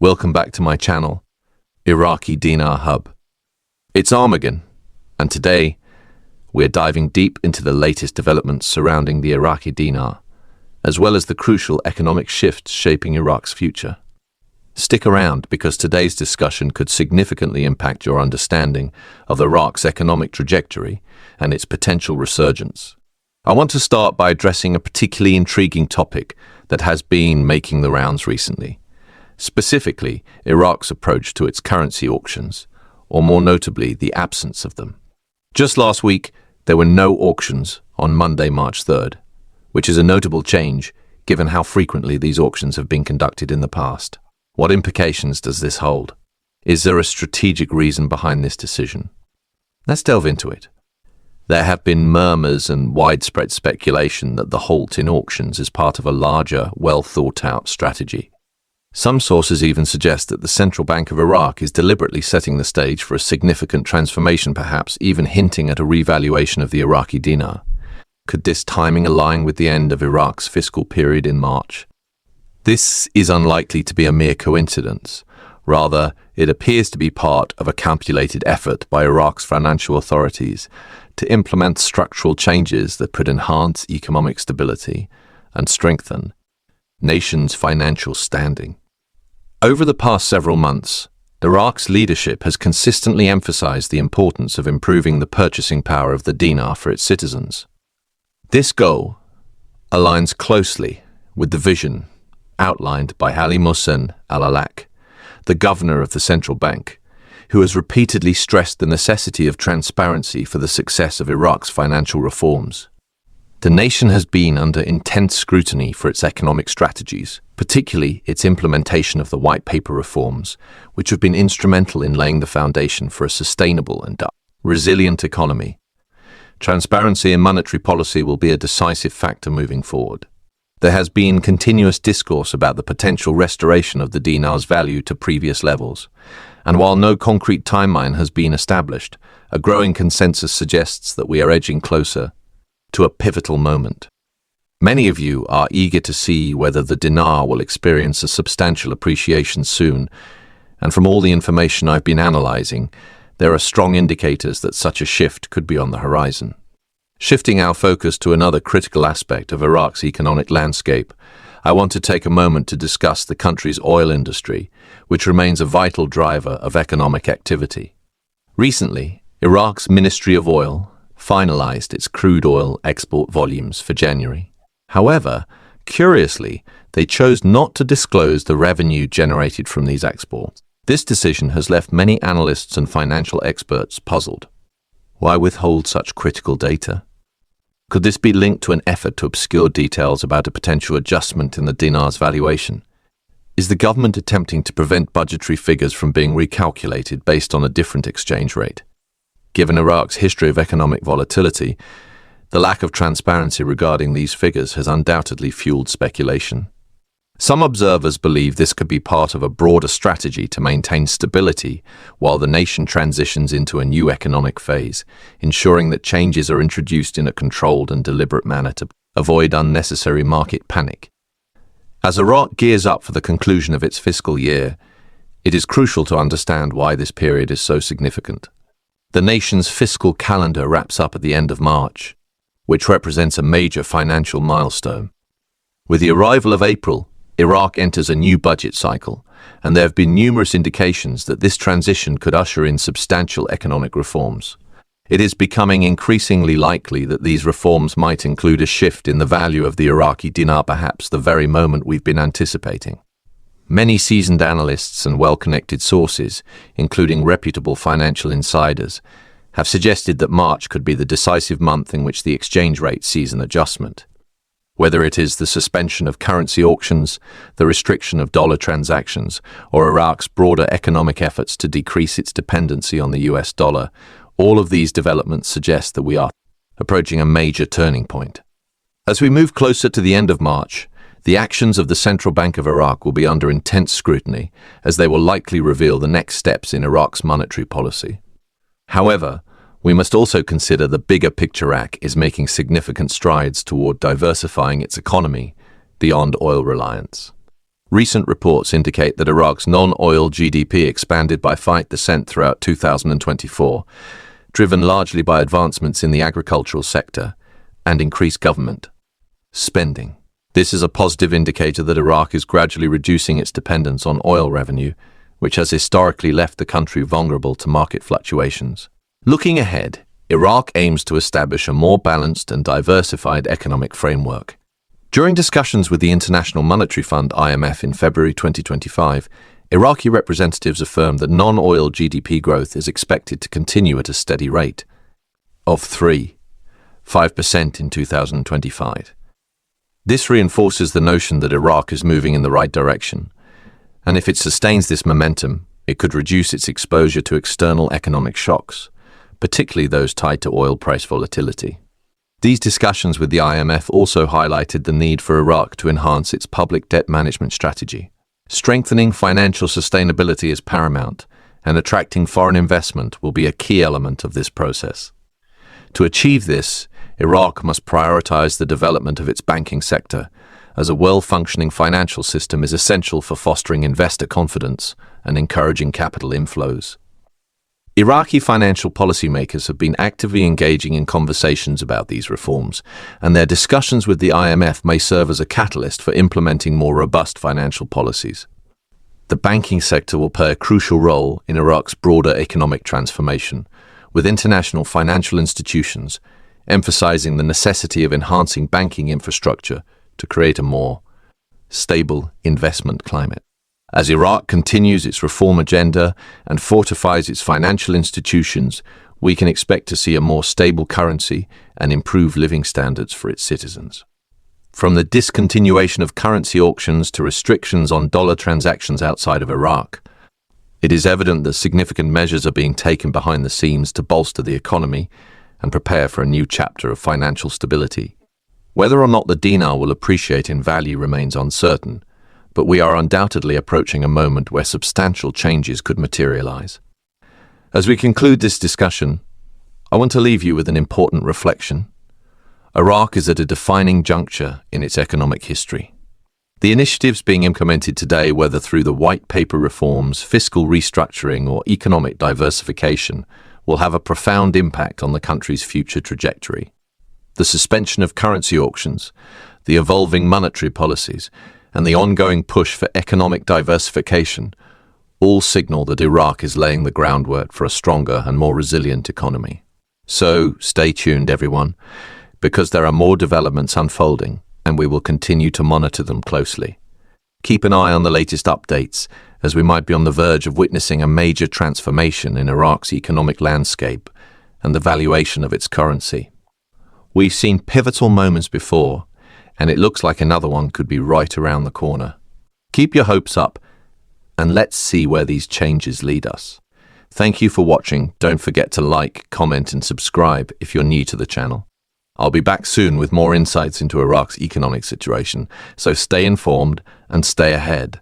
Welcome back to my channel, Iraqi Dinar Hub. It's Armageddon, and today we're diving deep into the latest developments surrounding the Iraqi dinar, as well as the crucial economic shifts shaping Iraq's future. Stick around because today's discussion could significantly impact your understanding of Iraq's economic trajectory and its potential resurgence. I want to start by addressing a particularly intriguing topic that has been making the rounds recently. Specifically, Iraq's approach to its currency auctions, or more notably, the absence of them. Just last week, there were no auctions on Monday, March 3rd, which is a notable change given how frequently these auctions have been conducted in the past. What implications does this hold? Is there a strategic reason behind this decision? Let's delve into it. There have been murmurs and widespread speculation that the halt in auctions is part of a larger, well-thought-out strategy. Some sources even suggest that the Central Bank of Iraq is deliberately setting the stage for a significant transformation, perhaps even hinting at a revaluation of the Iraqi dinar. Could this timing align with the end of Iraq's fiscal period in March? This is unlikely to be a mere coincidence. Rather, it appears to be part of a calculated effort by Iraq's financial authorities to implement structural changes that could enhance economic stability and strengthen the nation's financial standing. Over the past several months, Iraq's leadership has consistently emphasized the importance of improving the purchasing power of the dinar for its citizens. This goal aligns closely with the vision outlined by Ali Mohsen al-Alak, the governor of the central bank, who has repeatedly stressed the necessity of transparency for the success of Iraq's financial reforms. The nation has been under intense scrutiny for its economic strategies, particularly its implementation of the white paper reforms, which have been instrumental in laying the foundation for a sustainable and resilient economy. Transparency in monetary policy will be a decisive factor moving forward. There has been continuous discourse about the potential restoration of the dinar's value to previous levels, and while no concrete timeline has been established, a growing consensus suggests that we are edging closer to a pivotal moment. Many of you are eager to see whether the dinar will experience a substantial appreciation soon, and from all the information I've been analyzing, there are strong indicators that such a shift could be on the horizon. Shifting our focus to another critical aspect of Iraq's economic landscape, I want to take a moment to discuss the country's oil industry, which remains a vital driver of economic activity. Recently, Iraq's Ministry of Oil finalized its crude oil export volumes for January. However, curiously, they chose not to disclose the revenue generated from these exports. This decision has left many analysts and financial experts puzzled. Why withhold such critical data? Could this be linked to an effort to obscure details about a potential adjustment in the dinar's valuation? Is the government attempting to prevent budgetary figures from being recalculated based on a different exchange rate? Given Iraq's history of economic volatility, the lack of transparency regarding these figures has undoubtedly fueled speculation. Some observers believe this could be part of a broader strategy to maintain stability while the nation transitions into a new economic phase, ensuring that changes are introduced in a controlled and deliberate manner to avoid unnecessary market panic. As Iraq gears up for the conclusion of its fiscal year, it is crucial to understand why this period is so significant. The nation's fiscal calendar wraps up at the end of March, which represents a major financial milestone. With the arrival of April, Iraq enters a new budget cycle, and there have been numerous indications that this transition could usher in substantial economic reforms. It is becoming increasingly likely that these reforms might include a shift in the value of the Iraqi dinar, perhaps the very moment we've been anticipating. Many seasoned analysts and well-connected sources, including reputable financial insiders, have suggested that March could be the decisive month in which the exchange rate sees an adjustment. Whether it is the suspension of currency auctions, the restriction of dollar transactions, or Iraq's broader economic efforts to decrease its dependency on the US dollar, all of these developments suggest that we are approaching a major turning point. As we move closer to the end of March, the actions of the Central Bank of Iraq will be under intense scrutiny, as they will likely reveal the next steps in Iraq's monetary policy. However, we must also consider the bigger picture. Iraq is making significant strides toward diversifying its economy beyond oil reliance. Recent reports indicate that Iraq's non-oil GDP expanded by 5% throughout 2024, driven largely by advancements in the agricultural sector and increased government spending. This is a positive indicator that Iraq is gradually reducing its dependence on oil revenue, which has historically left the country vulnerable to market fluctuations. Looking ahead, Iraq aims to establish a more balanced and diversified economic framework. During discussions with the International Monetary Fund (IMF) in February 2025, Iraqi representatives affirmed that non-oil GDP growth is expected to continue at a steady rate of 3.5% in 2025. This reinforces the notion that Iraq is moving in the right direction, and if it sustains this momentum, it could reduce its exposure to external economic shocks, particularly those tied to oil price volatility. These discussions with the IMF also highlighted the need for Iraq to enhance its public debt management strategy. Strengthening financial sustainability is paramount, and attracting foreign investment will be a key element of this process. To achieve this, Iraq must prioritize the development of its banking sector, as a well-functioning financial system is essential for fostering investor confidence and encouraging capital inflows. Iraqi financial policymakers have been actively engaging in conversations about these reforms, and their discussions with the IMF may serve as a catalyst for implementing more robust financial policies. The banking sector will play a crucial role in Iraq's broader economic transformation, with international financial institutions emphasizing the necessity of enhancing banking infrastructure to create a more stable investment climate. As Iraq continues its reform agenda and fortifies its financial institutions, we can expect to see a more stable currency and improved living standards for its citizens. From the discontinuation of currency auctions to restrictions on dollar transactions outside of Iraq, it is evident that significant measures are being taken behind the scenes to bolster the economy and prepare for a new chapter of financial stability. Whether or not the dinar will appreciate in value remains uncertain, but we are undoubtedly approaching a moment where substantial changes could materialize. As we conclude this discussion, I want to leave you with an important reflection. Iraq is at a defining juncture in its economic history. The initiatives being implemented today, whether through the white paper reforms, fiscal restructuring, or economic diversification, will have a profound impact on the country's future trajectory. The suspension of currency auctions, the evolving monetary policies, and the ongoing push for economic diversification all signal that Iraq is laying the groundwork for a stronger and more resilient economy. So stay tuned, everyone, because there are more developments unfolding, and we will continue to monitor them closely. Keep an eye on the latest updates, as we might be on the verge of witnessing a major transformation in Iraq's economic landscape and the valuation of its currency. We've seen pivotal moments before, and it looks like another one could be right around the corner. Keep your hopes up, and let's see where these changes lead us. Thank you for watching. Don't forget to like, comment, and subscribe if you're new to the channel. I'll be back soon with more insights into Iraq's economic situation, so stay informed and stay ahead.